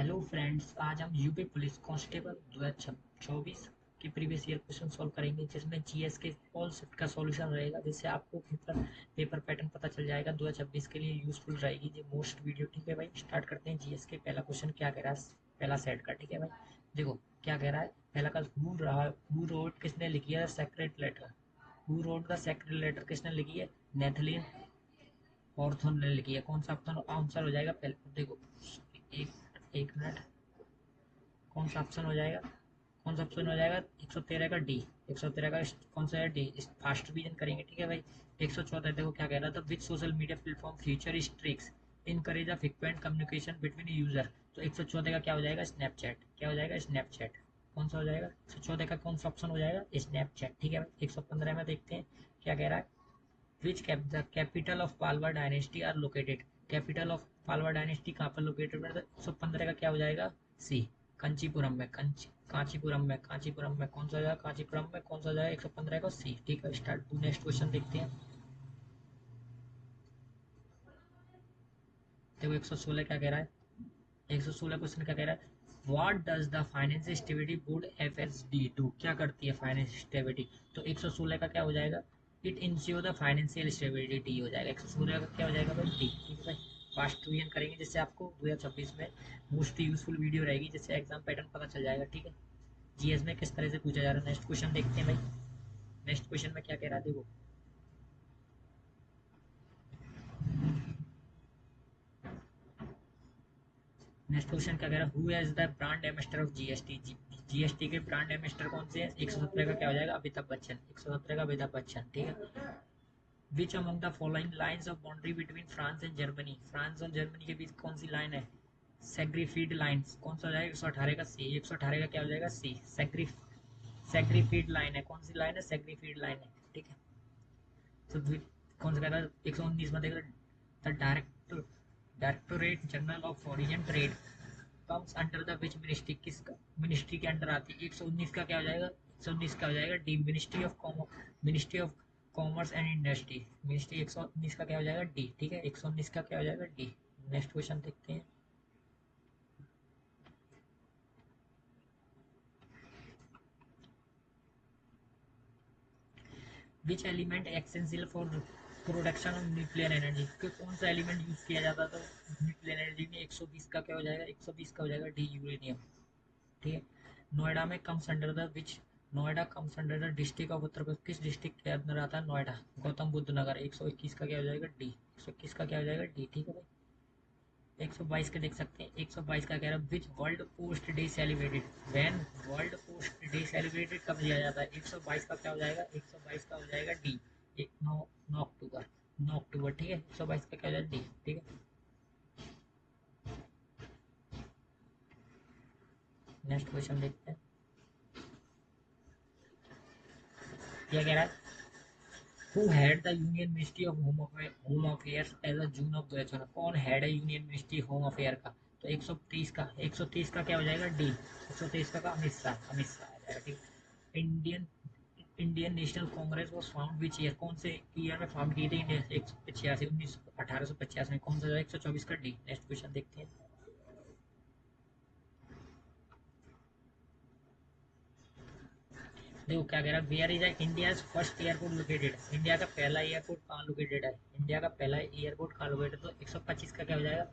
Hello friends, आज हम UP police constable 2024 के प्रीवियस ईयर क्वेश्चन सॉल्व करेंगे, जिसमें जीएस के ऑल सेट का सॉल्यूशन रहेगा, जिससे आपको पेपर पैटर्न पता चल जाएगा। 2026 के लिए यूजफुल रहेगी ये मोस्ट वीडियो। ठीक है भाई, स्टार्ट करते हैं। जीएस के पहला क्वेश्चन क्या कह रहा है, पहला सेट का। ठीक है भाई, देखो क्या कह रहा है। पहला का हु रोड किसने लिखी है secret letter. Who wrote the secret letter किसने लिखी है, नेथलीन हॉर्थन ने लिखी है। कौन सा ऑप्शन आंसर हो जाएगा, पहले देखो। एक एक मिनट, कौन सा ऑप्शन हो जाएगा, कौन सा ऑप्शन हो जाएगा। 113 का डी, 113 का कौन सा है, डी। फास्ट रिवीजन करेंगे। ठीक है भाई, 114 देखो क्या कह रहा था। Which social media platform future streaks encourage a frequent communication between user. तो 114 का क्या हो जाएगा, स्नैपचैट। क्या हो जाएगा, स्नैपचैट। कौन सा हो जाएगा, 114 का कौन सा ऑप्शन हो जाएगा, स्नैपचैट। ठीक है भाई, 115 में देखते हैं क्या कह रहा है। Which capital of Pallava dynasty are located. Capital of Pallava dynasty कहाँ पर लोकेटेड है, 115 का क्या हो जाएगा, सी। कंचीपुरम में, कांचीपुरम में कौन सा जाएगा, कांचीपुरम में कौन सा जाएगा, 115 का सी। ठीक है, स्टार्ट नेक्स्ट क्वेश्चन देखते हैं। देखो 116 क्या कह रहा है, 116 क्वेश्चन क्या कह रहा है। What does the financial stability board FSD do. क्या करती है फाइनेंशियल स्टेबिलिटी। तो 116 का क्या हो जाएगा, it ensure the financial stability, D हो जाएगा। 116 का क्या हो जाएगा भाई, डी। ठीक है भाई, फास्ट रिवीजन करेंगे, जिससे आपको 2026 में मोस्ट यूजफुल वीडियो रहेगी, जिससे एग्जाम पैटर्न पता चल जाएगा। ठीक है, जीएस में किस तरह से पूछा जा रहा है। नेक्स्ट क्वेश्चन देखते हैं भाई। नेक्स्ट क्वेश्चन में क्या कह रहा है, देखो। नेक्स्ट क्वेश्चन क्या कह रहा है, who is the brand ambassador of GST. GST के ब्रांड एम्बेसडर कौन से हैं। 117 का क्या हो जाएगा, अमिताभ बच्चन। 117 का अमिताभ बच्चन। ठीक है, which among the following lines of boundary between France and Germany. France और जर्मनी के बीच कौन सी लाइन है, सेग्रीफीड लाइंस। कौन सा हो जाएगा, 118 का सी। 118 का क्या हो जाएगा, सी। सेग्रीफीड लाइन है, कौन सी लाइन है, सेग्रीफीड लाइन है। ठीक है, तो कौन सा कह रहा है, 119 में देख रहे the directorate general of foreign trade comes under the which ministry. किस मिनिस्ट्री के अंडर आती है। 119 का क्या हो जाएगा, 119 का हो जाएगा D, ministry of commerce and industry. Ministry 119 का क्या हो जाएगा, डी। ठीक है, 119 का क्या हो जाएगा, डी। नेक्स्ट क्वेश्चन देखते हैं। Which element essential for production of nuclear energy. कौन सा एलिमेंट यूज किया जाता था न्यूक्लियर एनर्जी में। 120 का क्या हो जाएगा, 120 का हो जाएगा डी, यूरेनियम। ठीक है, नोएडा में comes under the which. Noida comes under the district of Uttar Pradesh. किस डिस्ट्रिक्ट के अंदर आता है, नोएडा। गौतम बुद्ध नगर। 121 का क्या हो जाएगा, डी। 121 का क्या हो जाएगा, डी। ठीक है भाई, 122 का देख सकते हैं। 122 का कह रहा है विच world post day celebrated when. World post day celebrated कब किया जाता है। 122 का क्या हो जाएगा, 122 का हो जाएगा डी। एक 9 अक्टूबर, 9 अक्टूबर। ठीक है, 122 का क्या हो जाएगा, डी। ठीक है, नेक्स्ट क्वेश्चन देखते हैं। क्या कह रहा है, Who had the Union Ministry of Home Affairs as a June of 2014। कौन हेड है यूनियन मिनिस्ट्री होम अफेयर का। तो 130 का, 130 का क्या हो जाएगा, डी। 130 का अमित शाह, अमित शाह आ जाएगा। ठीक, Indian Indian national Congress was found which year. कौन से ईयर में फाउंड की थी इंडिया, 185, 1885 में। कौन सा, 124 का डी। नेक्स्ट क्वेश्चन देखते हैं। देखो क्या कह रहा है, where is India first airport located. India का पहला एयरपोर्ट कहाँ लोकेटेड है, इंडिया का पहला एयरपोर्ट कहाँ लोकेटेड। तो 125 का क्या हो जाएगा,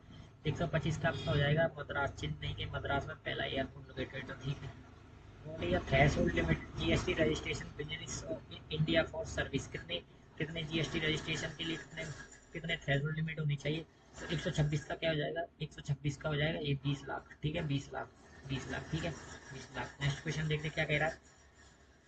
125 का आपका हो जाएगा मद्रास। चेन्नई के मद्रास में पहला एयरपोर्ट लोकेटेड है। ठीक है, what is the threshold limit GST registration business India for service. कितने कितने जीएसटी रजिस्ट्रेशन के लिए कितने कितने थ्रेशोल्ड लिमिट होनी चाहिए। तो 126 का क्या हो जाएगा, 126 का हो जाएगा ये 20 लाख। ठीक है, 20 लाख, 20 लाख। ठीक है, 20 लाख। नेक्स्ट क्वेश्चन देखते हैं क्या कह रहा है।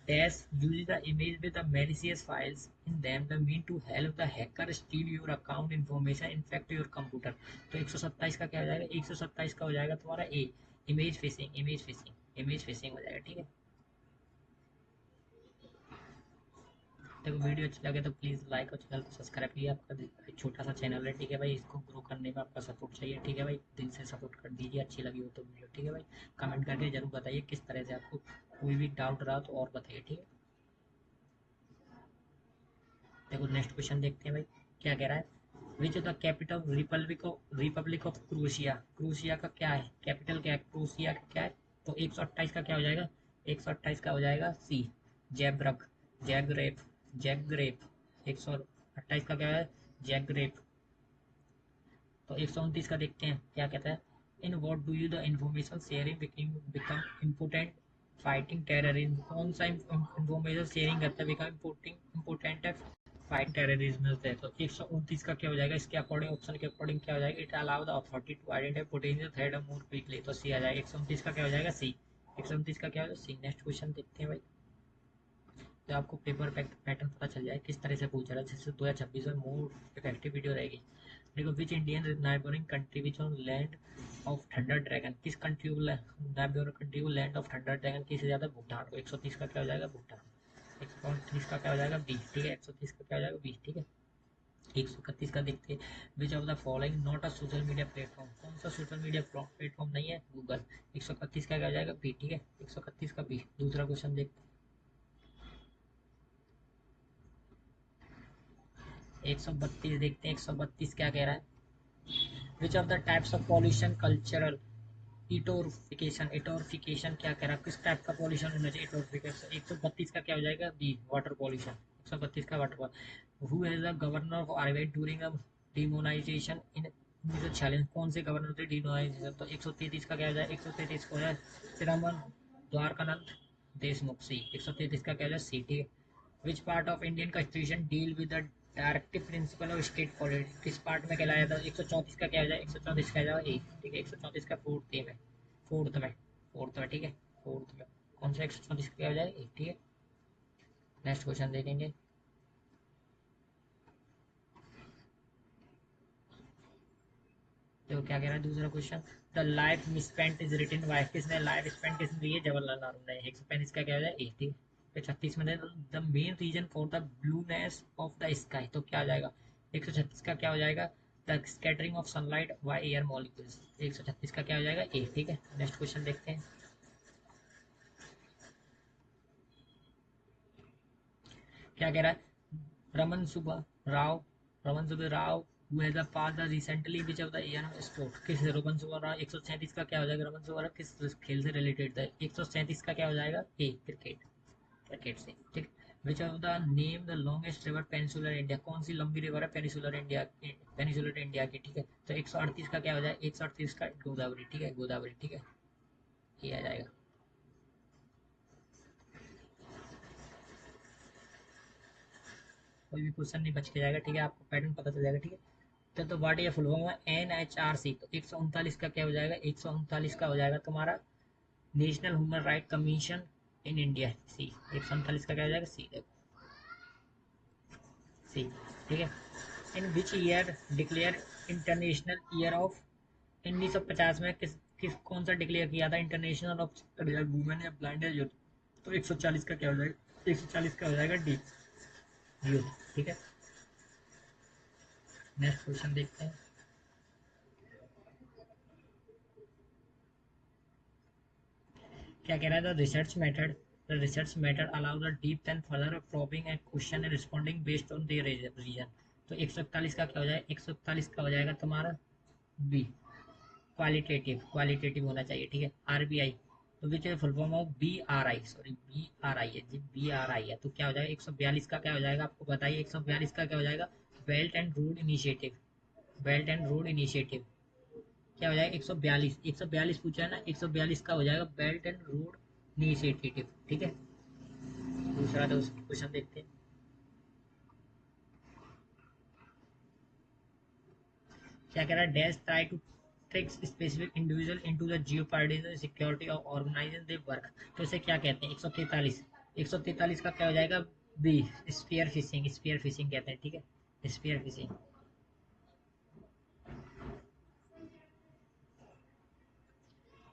Dash uses the image with the malicious files in them the mean to help the hacker steal your account information infect your computer। तो 127 का क्या हो जाएगा, 127 का हो जाएगा तुम्हारा ए, इमेज फिशिंग। इमेज फिशिंग हो जाएगा। ठीक है, देखो वीडियो अच्छा लगे तो प्लीज़ लाइक और चैनल को सब्सक्राइब कीजिए। आपका एक छोटा सा चैनल है। ठीक है भाई, इसको ग्रो करने में आपका सपोर्ट चाहिए। ठीक है भाई, दिल से सपोर्ट कर दीजिए, अच्छी लगी हो तो वीडियो। ठीक है भाई, कमेंट करके जरूर बताइए किस तरह से आपको कोई भी डाउट रहा तो और बताइए। ठीक है, देखो नेक्स्ट क्वेश्चन देखते हैं भाई क्या कह रहा है। Which the capital Republic of crochet, crochet का क्या है कैपिटल, क्या है क्रोशिया का क्या है। तो 128 का क्या हो जाएगा, 128 का हो जाएगा सी, जैब्रक, जैग्रेप, जैग्रेप। 128 का क्या है, जैग्रेप। तो 129 का देखते हैं क्या कहता है, in what do you the information sharing become important fighting terrorism, कौन सा इंफॉर्मेशन शेयरिंग करता है बिकम इम्पोर्टेंट है फाइट टेररिज्म से। तो 129 का क्या हो जाएगा, इसके अकॉर्डिंग ऑप्शन के अकॉर्डिंग क्या हो जाएगा, it allow the authority to identify potential threat more quickly. तो सी आ जाएगा, 129 का क्या हो जाएगा सी, 129 का क्या हो जाएगा सी। नेक्स्ट क्वेश्चन देखते हैं भाई, तो आपको पेपर पैटर्न पता चल जाए किस तरह से पूछ रहा है, जिससे 2026 में मोर इफेक्टिव वीडियो रहेगी। देखो, which Indian neighbouring country which on land of thunder dragon, किस कंट्री को नाइबरिंग कंट्री को लैंड ऑफ थंडर ड्रैगन किससे ज़्यादा, भूटान को। 130 का क्या हो जाएगा, भूटान। 130 का क्या हो जाएगा बी, ठीक है, 130 का क्या हो जाएगा बी, ठीक है। 131 का देखते हैं, विच of the following not a social media platform, कौन सा सोशल मीडिया प्लेटफॉर्म नहीं है, गूगल। 131 का क्या हो जाएगा बी, ठीक है, 131 का बी। दूसरा क्वेश्चन देखते हैं, 132 देखते हैं, 132 क्या कह रहा है, which of the types of pollution cultural eutrophication, eutrophication क्या कह रहा है, किस टाइप का पॉल्यूशन होना चाहिए, इटोरिफिकेशन। 132 का क्या हो जाएगा बी, वाटर पॉल्यूशन। 132 का water pollution. Who has the governor of RBI during a demonetisation in 1946, कौन से गवर्नर थे डिमोनाइजेशन। तो 133 का क्या हो जाए, 133 को है श्रीरमन द्वारकानंद देशमुख सी। 133 का क्या हो जाए सी, ठीक है। Which part of Indian constitution deal with the directive principle of state polity, किस पार्ट में कहलाया था। 134 का क्या हो जाए, 134 का जाएगा ए, ठीक है। 134 का फोर्थ में, फोर्थ में, फोर्थ में, ठीक है, फोर्थ में कौन सा 134 का क्या हो जाएगा ए, ठीक है। नेक्स्ट क्वेश्चन देखेंगे, तो क्या कह रहा है दूसरा question, the life misspent is written by, किसने लाइफ स्पेंट किसने दी है, जवाहरलाल नेहरू ने। 135 का क्या हो जाएगा ए, ठीक है। फिर 36 में the main reason for the blueness of the sky, तो क्या आ जाएगा, 136 का क्या हो जाएगा, the scattering of sunlight by air molecules. 136 का क्या हो जाएगा ए, ठीक है। नेक्स्ट क्वेश्चन देखते हैं, क्या कह रहा है, Raman Subba Rao, Raman Subba Rao who has a passed recently which of the year sport, किस रमन सुब्बा राव। 137 का क्या हो जाएगा, रमन सुब्बा राव किस खेल से रिलेटेड था। 137 का क्या हो जाएगा ए, क्रिकेट, क्रिकेट से, ठीक। विच of the name the longest river peninsular India, कौन सी लंबी रिवर है पेनिसुलर इंडिया, पेनिसुलर इंडिया की, ठीक है। तो 138 का क्या हो जाएगा, 138 का गोदावरी, ठीक है, गोदावरी, ठीक है, ये आ जाएगा। कोई भी क्वेश्चन नहीं बच के जाएगा, ठीक है, आपको पैटर्न पता चल जाएगा, ठीक है। तो वाट ये फुल फॉर्म है NHRC। तो 139 का क्या हो जाएगा, 139 का हो जाएगा तुम्हारा national human right commission in India C. 139 का क्या हो जाएगा सी, देखो सी, ठीक है। In which year declare international year of, 1950 में किस किस कौन सा डिक्लेयर किया था इंटरनेशनल ऑफ वुमेन या ब्लाइंड यूथ। तो 140 का क्या हो जाएगा, 140 का हो जाएगा डी, यूथ, ठीक है। नेक्स्ट क्वेश्चन देखते हैं, क्या कह रहा है, the research method allow the deep and further probing and question and responding based on their reason. तो 141 का क्या हो जाएगा, 141 का हो जाएगा तुम्हारा बी, क्वालिटेटिव, क्वालिटेटिव होना चाहिए, ठीक है। आरबीआई, तो which full form of BRI, sorry BRI है जी, BRI है। तो क्या हो जाएगा, 142 का क्या हो जाएगा, आपको बताइए 142 का क्या हो जाएगा, belt and road initiative, belt and road initiative क्या हो जाएगा, 142, 142 पूछा है ना, 142 का हो जाएगा बेल्ट एंड रोड इनिशिएटिव, ठीक है। दूसरा तो क्वेश्चन देखते हैं, क्या कह रहा है, dash try to trick specific individual into the jeopardising security of organising their work. तो इसे क्या कहते हैं, 143, 143 का क्या हो जाएगा B, spear fishing, spear fishing कहते हैं, ठीक है, स्पीयर फिशिंग।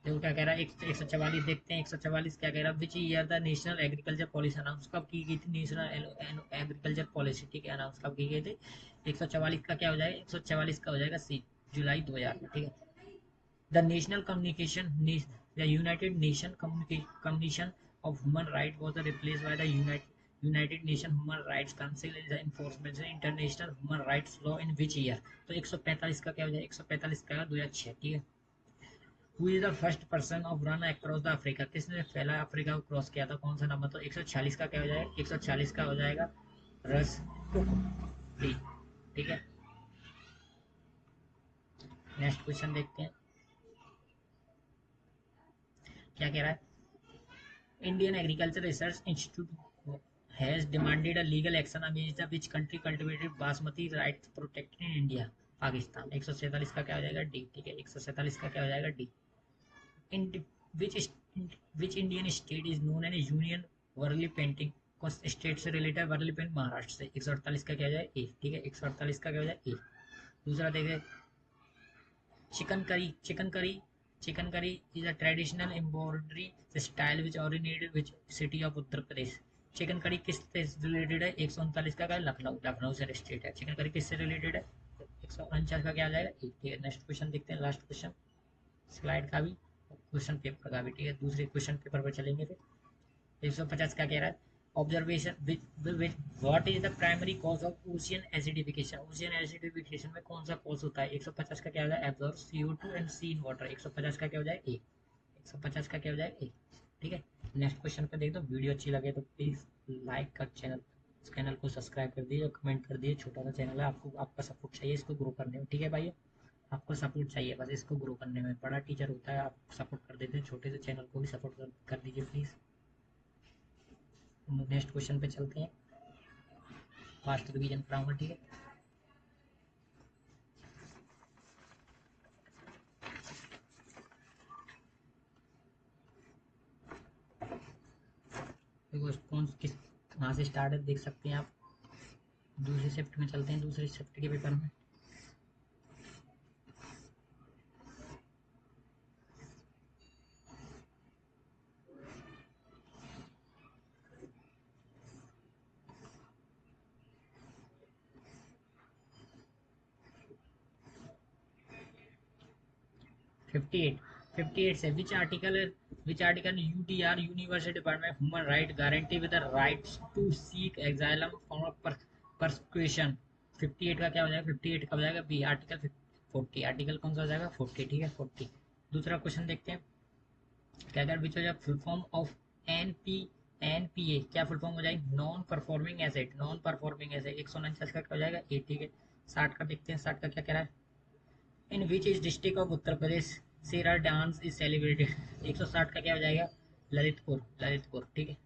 देखो क्या कह रहा है, 144 देखते हैं, 144 क्या कह रहा है, which year the national agriculture policy announce कब की गई थी, नेशनल एग्रीकल्चर पॉलिसी, ठीक है, अनाउंस कब की गई थी। 144 का क्या हो जाएगा, 144 का हो जाएगा सी, जुलाई 2000 में, ठीक है। The national communication, the united nation commission of human right was replace by the united united nation human rights council is enforcement international human rights law in which year? तो 145 का क्या हो जाएगा? 145 का 2006, ठीक है। Who is the first person of run across the Africa? किसने पहला अफ्रीका को क्रॉस किया था? कौन सा नंबर? तो 146 का क्या हो जाएगा? 146 का हो जाएगा रस टुक डी, ठीक है। नेक्स्ट क्वेश्चन देखते हैं क्या कह रहा है। Indian agriculture research institute has demanded a legal action against the which country cultivated basmati rights protected in India? Pakistan. 147 का क्या हो जाएगा? डी, ठीक है। 147 का क्या हो जाएगा? D. In which which Indian state is known as union Warli painting? कौन स्टेट से रिलेटेड? वर्ली पेंट महाराष्ट्र से। 148 का क्या हो जाएगा? ए, ठीक है। 148 का क्या हो जाएगा? ए। दूसरा देखें, chicken curry. Chicken curry is a traditional embroidery style which originated which city of Uttar Pradesh? Chicken curry किस से रिलेटेड है? 139 का क्या है? लखनऊ। लखनऊ से स्टेट है। चिकन करी किससे रिलेटेड है? 149 का क्या आ जाएगा? ठीक है। नेक्स्ट क्वेश्चन देखते हैं, लास्ट क्वेश्चन स्लाइड का भी, क्वेश्चन पेपर का भी, ठीक है। दूसरे क्वेश्चन पेपर पर चलेंगे फिर। 150 का कह रहा है observation what is the primary cause of ocean acidification? Ocean acidification में कौन सा कॉज होता है? 150 का क्या हो जाए? Absorb CO2 and C in water. 150 का क्या हो जाए? ए। 150 का क्या हो जाए? ए, ठीक है। नेक्स्ट क्वेश्चन पे देख दो। वीडियो अच्छी लगे तो प्लीज लाइक कर, चैनल को सब्सक्राइब कर दिए और कमेंट कर दिए। छोटा सा चैनल है, आपको आपका सपोर्ट चाहिए इसको ग्रो करने में, ठीक है भाई। आपको सपोर्ट चाहिए बस इसको ग्रो करने में। बड़ा टीचर होता है, आप सपोर्ट कर देते हैं, छोटे से चैनल को भी सपोर्ट कर दीजिए प्लीज़। नेक्स्ट क्वेश्चन पे चलते हैं, फास्ट रिवीजन कराऊंगा, ठीक है। देखो कौन किस कहाँ से स्टार्ट है देख सकते हैं आप। दूसरी शिफ्ट में चलते हैं, दूसरी शिफ्ट के पेपर में। फिफ्टी एट से which article UDR universal department human right guarantee with the rights to seek asylum for persecution? 58 का क्या हो जाएगा? 58 का हो जाएगा बी, आर्टिकल 40। आर्टिकल कौन सा हो जाएगा? 40, ठीक है। 40। दूसरा क्वेश्चन देखते हैं क्या कर विच हो जाएगा फुल फॉर्म ऑफ NPA? क्या फुल फॉर्म हो जाएगी? Non performing asset. Non performing asset. 149 का क्या हो जाएगा? ए, ठीक है। 60 का देखते हैं, 60 का क्या कह रहा है। In which is district of Uttar Pradesh सेरा डांस इज सेलिब्रेटेड? 160 का क्या हो जाएगा? ललितपुर। ललितपुर, ठीक है।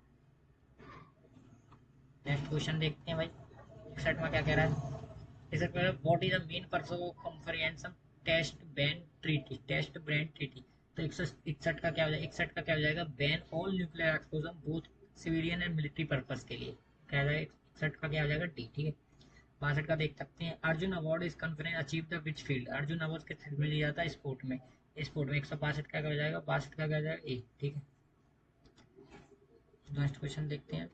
नेक्स्ट क्वेश्चन देखते हैं भाई, 61 में क्या कह रहा है। इसे what is the main purpose of conference test ban treaty? Test ban treaty. तो 161 का क्या हो जाएगा? 61 का क्या हो जाएगा? Ban all nuclear explosion both civilian and military purpose के लिए। क्या हो जाएगा? 61 का क्या हो जाएगा? डी, ठीक है। 62 का देख सकते हैं, Arjun award is conference achieve the which field? Arjun award किस फील्ड में लिया जाता है? स्पोर्ट में। स्पोर्ट में। 162 का क्या हो जाएगा? 62 का क्या हो जाएगा? ए, ठीक है। नेक्स्ट क्वेश्चन देखते हैं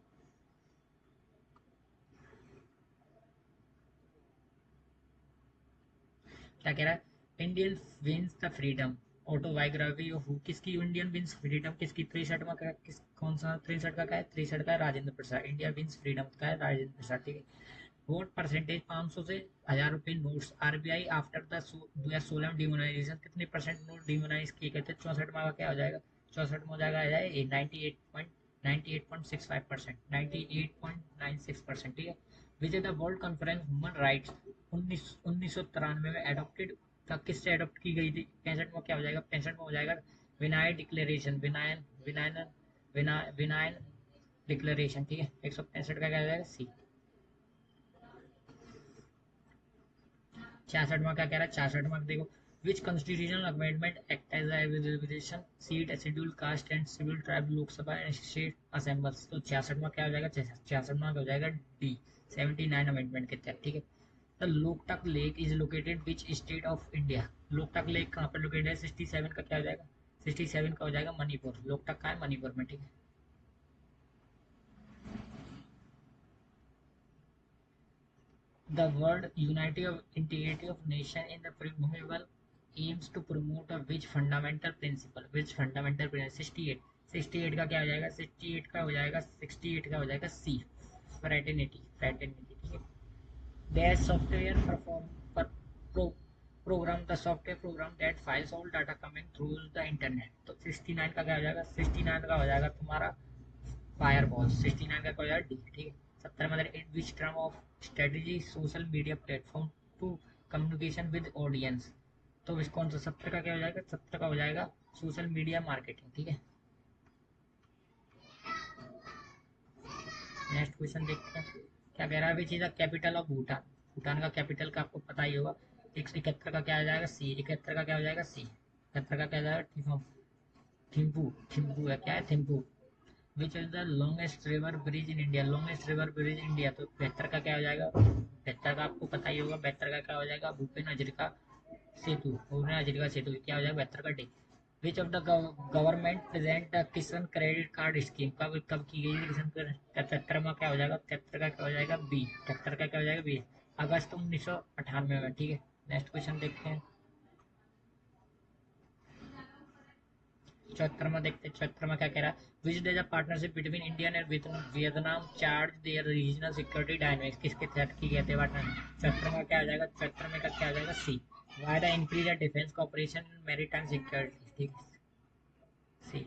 क्या कह रहा है। Indian wins the freedom autobiography of who? किसकी इंडियन विंस फ्रीडम किसकी? 63 में का किस कौन सा? 63 का क्या है? 63 का है Rajendra Prasad. India wins freedom का है राजेंद्र प्रसाद, ठीक है। वोट परसेंटेज 500 से 1000 रुपए नोट्स RBI आफ्टर द 2016 डिमोनाइजेशन कितने परसेंट नोट डिमोनाइज किए गए थे? 64 में क्या हो जाएगा? 64 में हो जाएगा 98.96%, 98.96%, ठीक है। Which is the world conference human rights 1993 में एडॉप्टेड था? किससे एडॉप्ट की गई थी? 65 में क्या हो जाएगा? 65 में हो जाएगा विनायन डिक्लेरेशन। विनायन विनायन विनायन डिक्लेरेशन, ठीक है। 165 का क्या हो जाएगा? सी। 66 में क्या कह रहा है? 66 में देखो, which constitutional amendment act as execution seat schedule caste and civil tribe Lok Sabha and state assemblies? तो 66 में क्या हो जाएगा? 66 में हो जाएगा डी, 79 अमेंडमेंट के तहत, ठीक है। The Loktak lake is located which state of India? Loktak lake कहाँ पर लोकेटेड है? 67 का क्या हो जाएगा? 67 का हो जाएगा मणिपुर। लोकटक का है मणिपुर में, ठीक है। The word unity of integrity of nation in the preamble aims to promote a which fundamental principle? Which fundamental principle? 68 का क्या हो जाएगा? 68 का हो जाएगा 68 का हो जाएगा सी, फ्रेटर्निटी, फ्रेटर्निटी, ठीक है। Their software perform per pro, program the software program that files all data coming through the internet। तो 69 का क्या हो जाएगा, 69 का हो जाएगा तुम्हारा फायरवॉल, 69 का क्या हो जाएगा डी, ठीक है। 70 मतलब in which term of strategy social media platform to communication with audience. तो इस कौन सा 70 का क्या हो जाएगा, 70 का हो जाएगा सोशल मीडिया मार्केटिंग, ठीक है। नेक्स्ट क्वेश्चन देखते हैं क्या कह रहा है। Which is the capital of Bhutan. Bhutan का कैपिटल का आपको पता ही होगा। 171 का क्या हो जाएगा सी, 71 का क्या हो जाएगा सी, 71 का क्या हो जाएगा थिम्पू, थिम्पू है क्या है थिम्पू। विच is the longest river bridge in India, longest river bridge in India. तो 72 का क्या हो जाएगा, 72 का आपको पता ही होगा, 72 का क्या हो जाएगा भूपेन हजरिका सेतु, भूपेन हजरिका सेतु क्या हो जाएगा 72 का D. Which of the government present the किसान क्रेडिट कार्ड स्कीम, कब की गई है किसान क्रेडिट, 73 में क्या हो जाएगा, 73 का क्या हो जाएगा बी, 73 का क्या हो जाएगा बी, अगस्त 1998 में, ठीक है। नेक्स्ट क्वेश्चन देखते हैं 74 में, देखते हैं 74 में क्या कह रहा है। Which is the partnership between India and Vietnam charge their regional security dynamics, किसके तहत की गई थी पार्टनरशिप। 74 में क्या हो जाएगा, 74 में का क्या हो जाएगा C, why the increase the defence cooperation maritime security, ठीक है सी।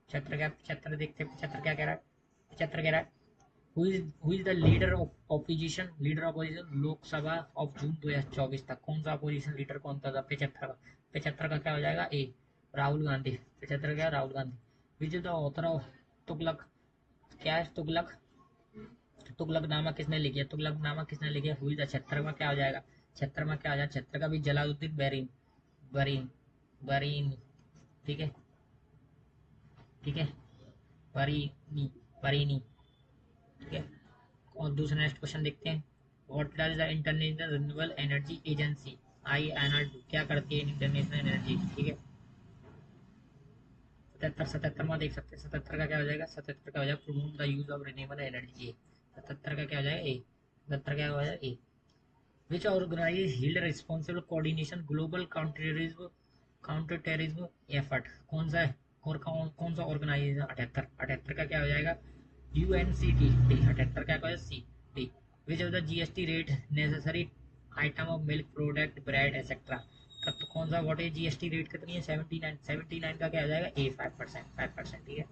75 देखते हैं 75 क्या कह रहा है। 75 कह रहा है who is the leader of opposition, leader opposition Lok Sabha of June 2024 तक, कौन सा अपोजिशन लीडर कौन था 75 का। 75 का क्या हो जाएगा ए, राहुल गांधी। 75 क्या राहुल गांधी। विच is the author of Tughlaq, क्या है तुगलक, तुगलकनामा किसने लिखी है, तुगलकनामा किसने लिखी है, हु इज द 76 में क्या हो जाएगा, 76 में क्या हो जाएगा, 76 का भी जलालुद्दीन बरीन, बरीन, बरीन, ठीक है, ठीक है बरीनी, बरीनी, ठीक है। और दूसरा नेक्स्ट क्वेश्चन देखते हैं। What does the international renewable energy agency INRD क्या करती है इंटरनेशनल एनर्जी, ठीक है। 77, 77 में देख सकते हैं 77 का क्या हो जाएगा, 77 का हो जाएगा promote the use of renewable energy, 77 का क्या हो जाएगा ए, 77 क्या हो जाएगा A. Which organise held responsible coordination global counter terrorism effort, कौन सा है और कौन सा ऑर्गेनाइजेशन, 78, 78 का क्या हो जाएगा UNCT डी, 78 क्या हो जाएगा C D. Which of the GST rate necessary item of milk product bread etcetera, तो कौन सा व्हाट इज GST रेट कितनी है 79, 79 का क्या हो जाएगा ए 5%, 5%, ठीक है।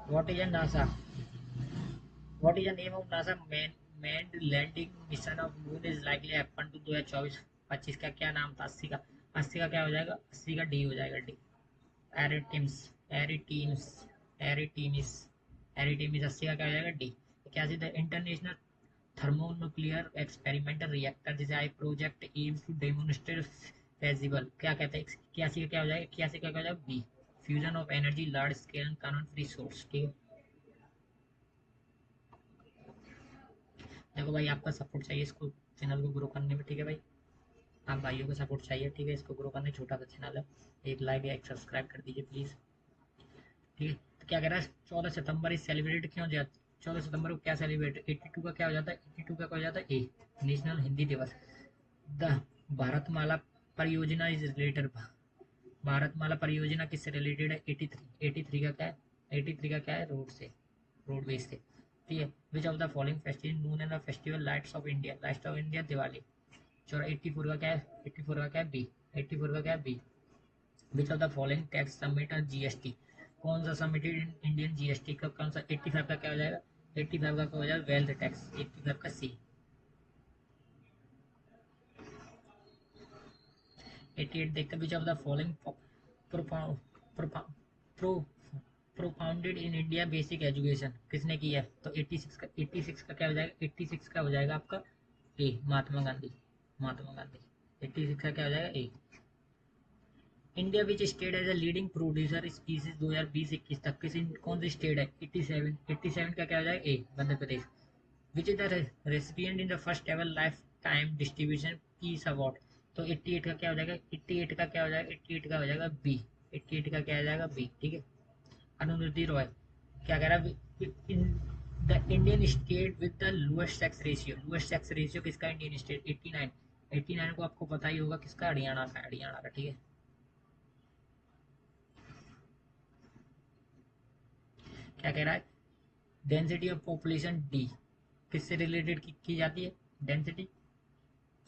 What is NASA, what is the name of NASA manned landing mission of moon is likely happen to 2024 25 का क्या नाम था, 80 का, 80 का क्या हो जाएगा, 80 का डी हो जाएगा डी, एरिटिम्स, एरिटीम्स, एरिटीमिस, एरिटीमिस 80 का क्या हो जाएगा डी। क्या सीधा इंटरनेशनल थर्मोन्यूक्लियर एक्सपेरिमेंटल रिएक्टर जिसे I project aims to demonstrate feasible, क्या कहते हैं 81 का क्या हो जाएगा, 81 का क्या हो जाएगा B, fusion of energy large scale and carbon free source, ठीक है। देखो भाई आपका सपोर्ट चाहिए इसको चैनल को ग्रो करने में, ठीक है भाई, आप भाइयों का सपोर्ट चाहिए, ठीक है, इसको ग्रो करने, छोटा सा चैनल है, एक लाइक या एक सब्सक्राइब कर दीजिए प्लीज़, ठीक है। तो क्या कह रहा है 14 सितंबर इस सेलिब्रेट क्यों जाता, 14 सितंबर को क्या सेलिब्रेट, 82 का क्या हो जाता है, 82 का क्या हो जाता है ए, नेशनल हिंदी दिवस। द भारतमाला परियोजना इज रिलेटेड, भारतमाला परियोजना किससे रिलेटेड है 83, 83 का क्या है, 83 का क्या है रोड से, रोडवेज से, ठीक है। Which of the following festival Noon and the festival lights off India, lights off India Diwali. Chaura 84 का क्या है, 84 का क्या है बी, 84 का क्या है B. Which of the following tax submit GST, कौन सा सबमिटेड इंडियन GST का, कौन सा 85 का क्या हो जाएगा, 85 का क्या हो जाएगा वेल्थ टैक्स, 85 का सी। 88 देखते हैं विच of the following propounded in India basic education, किसने की है, तो 86 का, 86 का क्या हो जाएगा, 86 का हो जाएगा आपका ए, महात्मा गांधी, महात्मा गांधी, 86 का क्या हो जाएगा A. India which state as a leading producer species 2020-21 तक, किसी कौन सी स्टेट है 87, 87 का क्या हो जाएगा A Madhya Pradesh. Which is the recipient in the first ever life time distribution peace award, तो 88 का क्या हो जाएगा, 88 का क्या हो जाएगा, 88 का हो जाएगा बी, 88 का क्या हो जाएगा बी, ठीक है। अनुरुद्धि रॉय क्या कह रहा है in the Indian state with the lowest sex ratio, lowest sex ratio किसका इंडियन स्टेट 89, 89 को आपको पता ही होगा किसका, हरियाणा का, हरियाणा का, ठीक है। क्या कह रहा है, डेंसिटी ऑफ पॉपुलेशन डी किससे रिलेटेड की जाती है, डेंसिटी।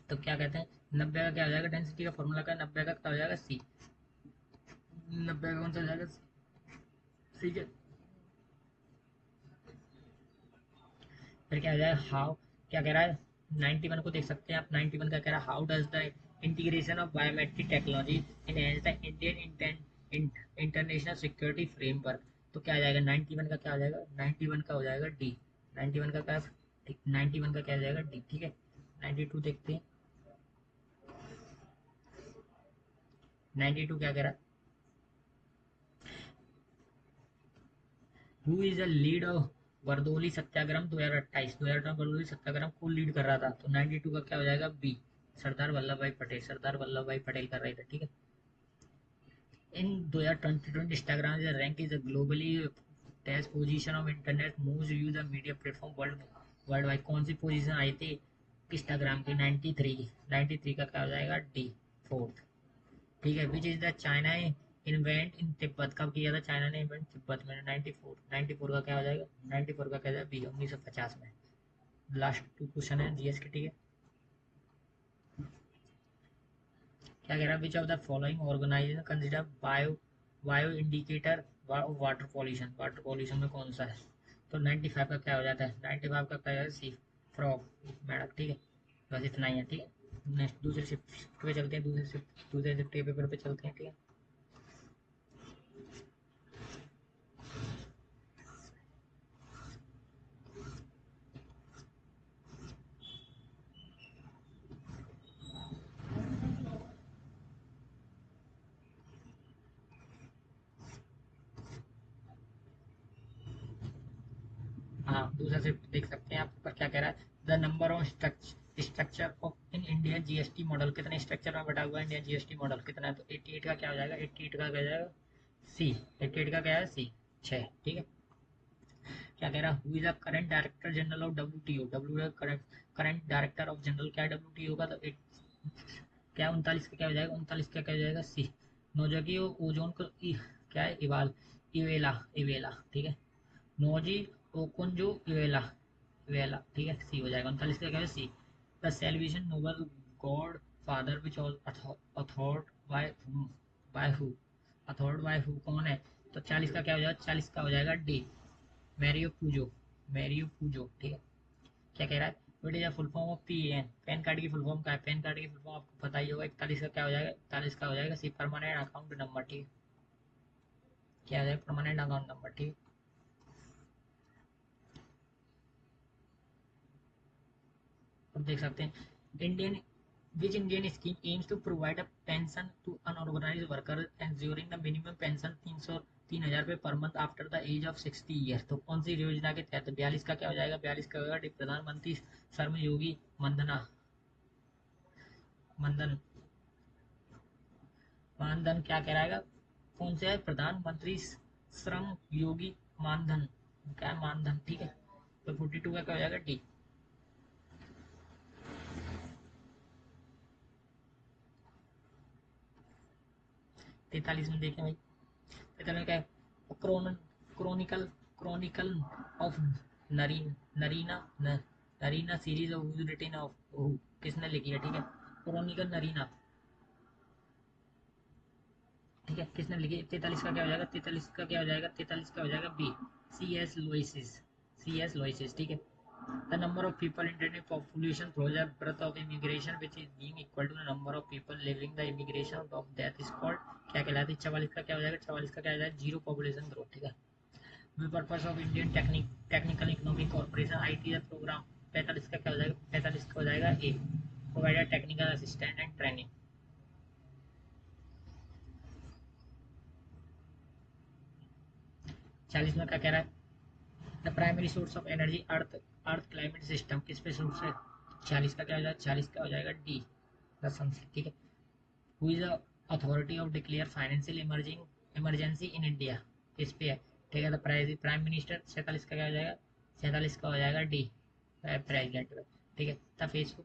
तो क्या कहते हैं, 90 का क्या हो जाएगा, डेंसिटी का फॉर्मूला का 90 का क्या हो जाएगा, सी। 90 का कौन सा हो जाएगा, ठीक है। फिर क्या हो जाएगा, हाउ, क्या कह रहा है, 91 को देख सकते हैं आप, 91 का कह रहा है, how does the integration of biometric technology enhance the Indian international security framework. तो क्या आ जाएगा, 91 का क्या हो जाएगा, 91 का हो जाएगा डी। 91 का क्या, ठीक, 91 का क्या हो जाएगा, डी, ठीक है। 92 देखते हैं, 92 क्या कह रहा है, who is the lead of Bardoli Satyagraha 2028, 2028 Bardoli Satyagraha को लीड कर रहा था। तो 92 का क्या हो जाएगा, बी, सरदार वल्लभ भाई पटेल, सरदार वल्लभ भाई पटेल कर रहे थे, ठीक है। In 2020 Instagram is rank is globally test position of internet most use media platform world wide. कौन सी पोजीशन आई थी इंस्टाग्राम की, 93, 93 का क्या हो जाएगा, डी, फोर्थ, ठीक है। Which is the China invent in Tibet, कब किया था चाइना ने इन्वेंट, तिब्बत में, 94, 94 का क्या हो जाएगा, 94 का क्या हो जाएगा, बी, 1950 में। लास्ट टू क्वेश्चन है जीएस के, ठीक है। क्या कह रहा है, which of the following organisation consider bio indicator water pollution, water pollution में कौन सा है। तो 95 का क्या हो जाता है, 95 का क्या है, सी, फ्रॉग, मैडम, ठीक है। बस इतना ही है, ठीक है। नेक्स्ट दूसरे शिफ्ट पे चलते हैं, दूसरे शिफ्ट के पेपर पे चलते हैं, ठीक है। हाँ, दूसरा शिफ्ट देख सकते हैं आप, पर क्या कह रहा है, the number of structure of in India GST model, कितने स्ट्रक्चर में बटा हुआ है इंडिया जीएसटी मॉडल, कितना है, तो 88 का क्या हो जाएगा, 88 का क्या हो जाएगा, सी, 88 का क्या है, सी, 6, ठीक है। क्या कह रहा है, who is the current director general of WTO, W current director of general क्या है डब्ल्यूटीओ का, तो क्या 39 का क्या हो जाएगा, 39 का क्या हो जाएगा, सी। नोजोगी ओजोन को क्या है, इवाल, इवेला, इवेला, ठीक है। नोजी ओकुंजो इवेला, इवेला, ठीक है, सी हो जाएगा, 39 का क्या है, C. The salvation noble god father which authored by who, authored by who कौन है, तो 40 का क्या हो जाएगा, 40 का हो जाएगा डी, मैरियो पूजो, मैरियो पूजो, ठीक है। क्या कह रहा है, what is the full form of PN, pan card की फुल फॉर्म का है, पैन कार्ड की फुल फॉर्म आपको पता ही होगा। 41 का क्या हो जाएगा, 41 का हो जाएगा सी, परमानेंट अकाउंट नंबर, ठीक है। क्या हो जाएगा, परमानेंट अकाउंट नंबर, ठीक है। अब देख सकते हैं, Indian which Indian scheme aims to provide a pension to unorganized worker ensuring the minimum pension 300 रुपये पर month after the age of 60 year. तो कौन सी योजना के तहत, 42 का क्या हो जाएगा, 42 का होगा प्रधानमंत्री श्रम योगी मंधना, मंधन, मानधन, क्या कराएगा, कौन से है, प्रधानमंत्री श्रम योगी मानधन, क्या है, मानधन, ठीक है। तो 42 का क्या हो जाएगा, डी। 43 में देखें भाई, 43 में क्या है, chron chronicle chronicle of Narnia Narnia Narnia series of written of, किसने लिखी है, ठीक है, क्रोनिकल नरीना, ठीक है, किसने लिखी। 43 का क्या हो जाएगा, 43 का क्या हो जाएगा, 43 का हो जाएगा B, C S Lewis, C S Lewis, ठीक है। The number of people in the population project birth of immigration which is being equal to the number of people living the immigration of death is called, क्या कहलाती है, 44 का क्या हो जाएगा, 44 का क्या हो जाएगा, जीरो पॉपुलेशन ग्रोथ, ठीक है। Way purpose of Indian technical economic corporation IT programme, 45 का क्या हो जाएगा, 45 का हो जाएगा A, provider technical assistant and training. 40 में क्या कह रहा है, the primary source of energy earth, earth climate system किस पे सोर्स है, 40 का क्या हो जाएगा, 40 का हो जाएगा डी, द सन, ठीक है। Who is the authority of declare financial emergency in India, किस पे है, ठीक है, तो प्राइम मिनिस्टर। 47 का क्या हो जाएगा, 47 का हो जाएगा डी, प्रेसिडेंट। ठीक है। The phase two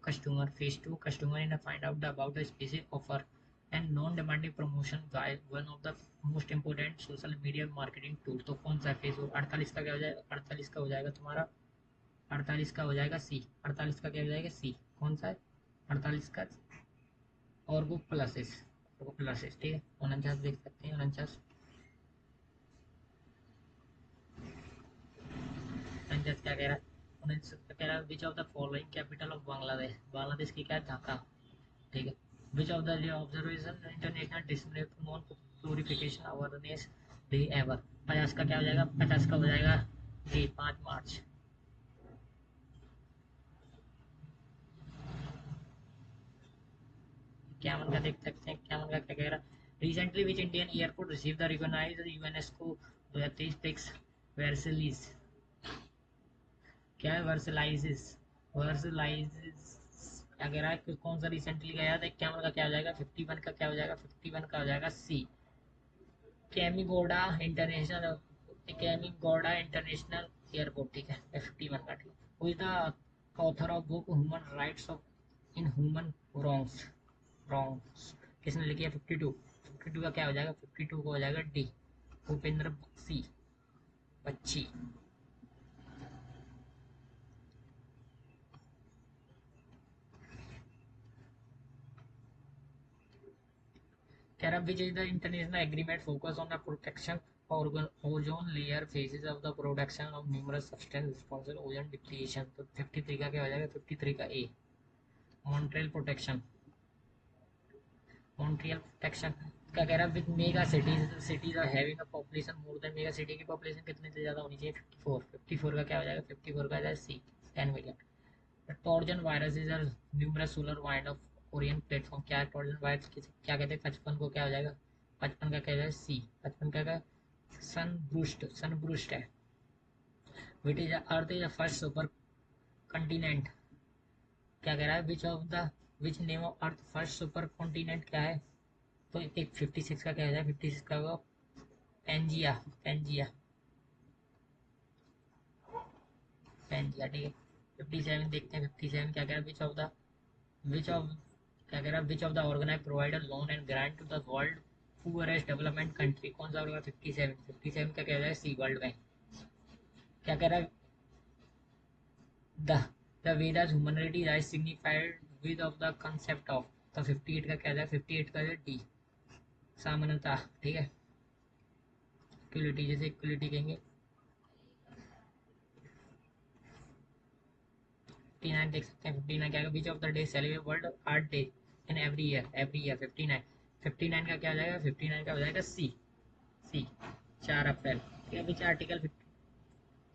customer in find out the about the specific offer and non demanding promotion by one of the most important social media marketing tool. तो कौन सा फेज 48 का क्या हो जाएगा? 48 का हो जाएगा तुम्हारा, 48 का हो जाएगा सी। 48 का क्या हो जाएगा? सी। कौन सा है? 48 का और वो प्लसेस, ठीक है। 49 देख सकते हैं, 49 क्या कह रहा है? 49 कह रहा है which of the following capital of Bangladesh. Bangladesh की क्या है? ढाका, ठीक है। Which of the observation international display non purification awareness day ever. 50 का क्या हो जाएगा? 50 का हो जाएगा जी 5 मार्च। क्या मन का देख सकते हैं, क्या मन का क्या कह रहा है? Recently which Indian airport receive the recognised UNESCO 2023 वर्सलीज। क्या है? वर्सलाइजिस, वर्सलाइजिस क्या कह रहा है कि कौन सा रिसेंटली गया था? क्या मन का क्या हो जाएगा? 51 का क्या हो जाएगा? 51 का हो जाएगा सी। कैमिगोडा इंटरनेशनल, कैमिगोडा इंटरनेशनल एयरपोर्ट, ठीक है। 51 का, ठीक। Who is the author of book human rights of in human wrongs, wrongs किसने लिखी है? 52। 52 का क्या हो जाएगा? 52 का हो जाएगा डी, भूपेंद्र बख्शी, बच्ची। कह रहा which is the international agreement focus on the protection ozone layer faces of the production of numerous substance responsible ozone depletion. तो 53 का क्या हो जाएगा? 53 का A, Montreal protection, Montreal protection. क्या कह रहा है? With mega cities, cities are having a population more than mega city की पॉपुलेशन कितने से ज्यादा होनी चाहिए? 54। 54 का क्या हो जाएगा? 54 का जाएगा सी, 10 million. Torsion virus is a numerous solar wind of Korean platform. क्या है टॉर्जन वायरस? क्या कहते हैं? 55 को क्या हो जाएगा? 55 का क्या हो जाएगा? सी। 55 का सन ब्रूस्ट, सन ब्रूस्ट है। Which is earth is the first super continent. क्या कह रहा है? Which of the which name of earth first super continent क्या है? तो एक 56 का क्या हो जाएगा? 56 का होगा पेंजिया, पेंजिया, पेंजिया, ठीक है। 57 देखते हैं। 57 क्या कह रहा है? Which of the which of क्या कह रहा है? Which of the organise provider loan and grant to the world poorest development country. कौन सा होगा? 57। 57 का क्या हो जाएगा? C, world bank. क्या कह रहा है? The the Vedas humanity right signified with of the concept of. तो 58 का क्या हो जाएगा? 58 का डी, समानता, ठीक है। इक्वलिटी, जैसे इक्वलिटी कहेंगे। 59 देख सकते हैं। 59 क्या, which of the day celebrate world art day in every year, every year. 59, 59 का क्या हो जाएगा? 59 का हो जाएगा सी, सी, 4 अप्रैल, ठीक है। Which article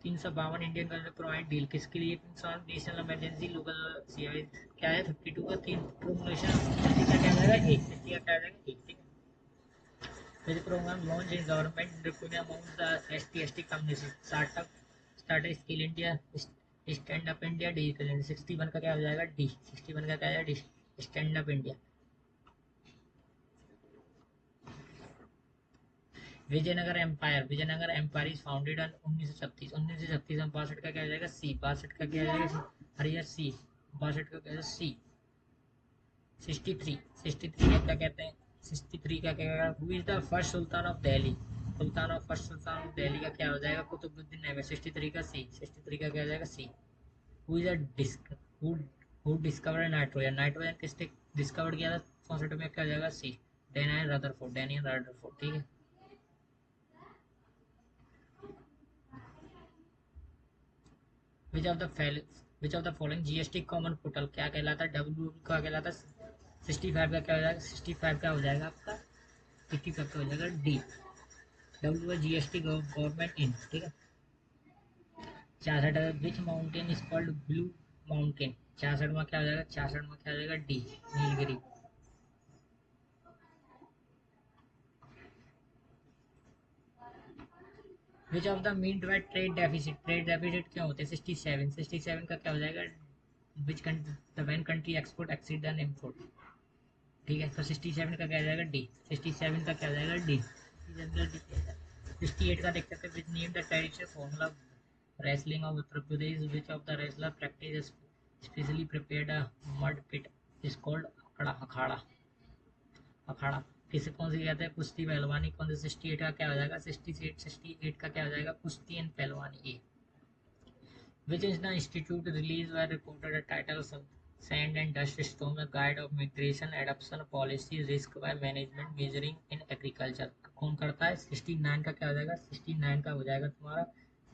352 Indian government provide deal किसके लिए? नेशनल इमरजेंसी लोकल सीआई क्या है? 52 का 3 प्रोमोशन। का क्या हो जाएगा? एक का क्या हो जाएगा? एक, ठीक है। This program launched in government recruitment among the ST communities. Startup Skill India, Stand Up India, Digital India। 61 का क्या हो जाएगा? डी। 61 का क्या है? Stand up India. Vijayanagar empire, Vijayanagar empire is founded on 1936। 1936 में 62 का क्या हो जाएगा? सी। 62 का क्या हो जाएगा? हरियर सी। 62 का क्या है? सी। 63, 63 क्या कहते हैं? 63 का क्या? Who is the first sultan of Delhi. Sultan of first sultan of Delhi का क्या हो जाएगा? कुतुबुद्दीन ऐबक। 63 का सी। 63 का क्या हो जाएगा? C. Who is a disc who who discovered nitrogen. Nitrogen किसने डिस्कवर किया था? 64 में क्या हो जाएगा? C, Daniel Rutherford, Daniel Rutherford, ठीक है। Which of the which of the following GST common portal क्या कहलाता है? डब्ल्यू का कहलाता है। 65 का क्या हो जाएगा? 65 का हो जाएगा आपका, 55 का हो जाएगा D, W GST government in, ठीक है। 66 which mountain is called blue mountain. 66 में क्या हो जाएगा? 66 में क्या हो जाएगा? D, Nilgiri. Which of the mean by trade deficit, trade deficit क्यों होते हैं? 67, 67 का क्या हो जाएगा? Which the when country export exceed than import, ठीक है। तो 67 का क्या हो जाएगा? डी। 67 का क्या हो जाएगा? डी। 68 का देखते हैं। Which name the traditional formula wrestling of Uttar Pradesh, which of the wrestler practice specially prepared mud pit is called akhara. Akhara किसे कौन सी कहते हैं? कुश्ती पहलवानी। कौन से 68 का क्या हो जाएगा? 68 का क्या हो जाएगा? कुश्ती एंड पहलवानी ए। Which is the institute release were reported a title Sand and Dust Storm, a guide of migration adoption policy risk by management measuring in agriculture। कौन करता है? 69 का क्या हो जाएगा? 69 का हो जाएगा तुम्हारा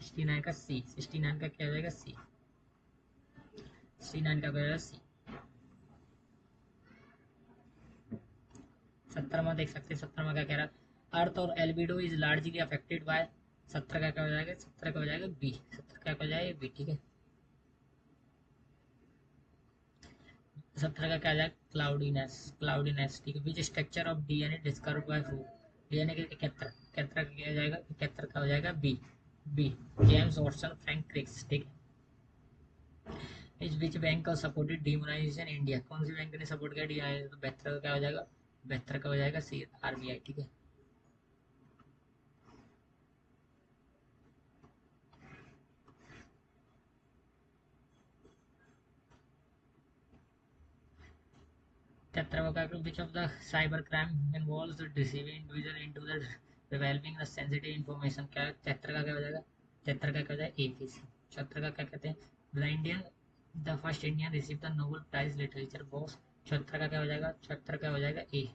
69 का सी। 69 का क्या हो जाएगा? सी। 69 का हो जाएगा सी। 17वां देख सकते हैं। 17वां क्या कह रहा है? अर्थ और albedo is largely affected by. 17 का क्या हो जाएगा? 17 का हो जाएगा बी। 17 का हो जाएगा बी। ठीक है। 17 का क्या आ जाएगा? क्लाउडीनेस। क्लाउडीनेस ठीक है। Which structure of DNA discovered by who? DNA के 71। 71 का क्या हो जाएगा? 71 का हो जाएगा B. B James Watson Frank Cricks. ठीक है। इस विच बैंक का सपोर्टेड डिमोनाइजेशन इंडिया? कौन सी बैंक ने सपोर्ट किया डीमोनाइजेशन? तो 72 का क्या हो जाएगा? 72 का हो जाएगा सी आरबीआई। ठीक है। Tetra which of the cyber crime involves deceiving individual into the revealing the sensitive information? क्या 73 का क्या हो जाएगा? 73 का क्या हो जाएगा? एपीसी। 74 का क्या कहते हैं? The Indian the first Indian receive the Nobel prize literature box. 74 का क्या हो जाएगा? 74 का हो जाएगा ए।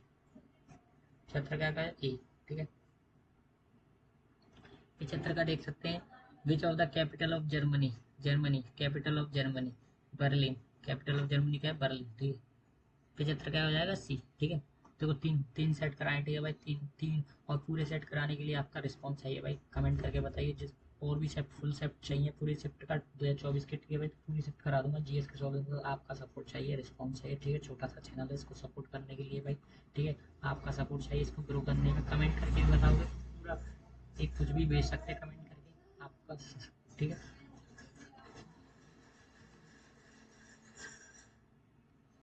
74 का क्या है? ए। ठीक है। 75 का देख सकते हैं। विच of the capital of Germany? Germany capital of Germany Berlin. Capital of Germany क्या है? बर्लिन। ठीक है। 75 क्या हो जाएगा? सी। ठीक है। देखो तीन तीन सेट कराए। ठीक है भाई। तीन तीन और पूरे सेट कराने के लिए आपका रिस्पॉन्स चाहिए भाई। कमेंट करके बताइए। जिस और भी सेट फुल सेट चाहिए पूरी शिफ्ट का 2024 के। ठीक है भाई। तो पूरी शिफ्ट करा दूंगा। जीएस के सॉल्व तो आपका सपोर्ट चाहिए, रिस्पॉन्स चाहिए। ठीक है। छोटा सा चैनल है, इसको सपोर्ट करने के लिए भाई। ठीक है। आपका सपोर्ट चाहिए इसको ग्रो करने में। कमेंट करके बताओगे पूरा एक कुछ भी भेज सकते हैं कमेंट करके आपका। ठीक है।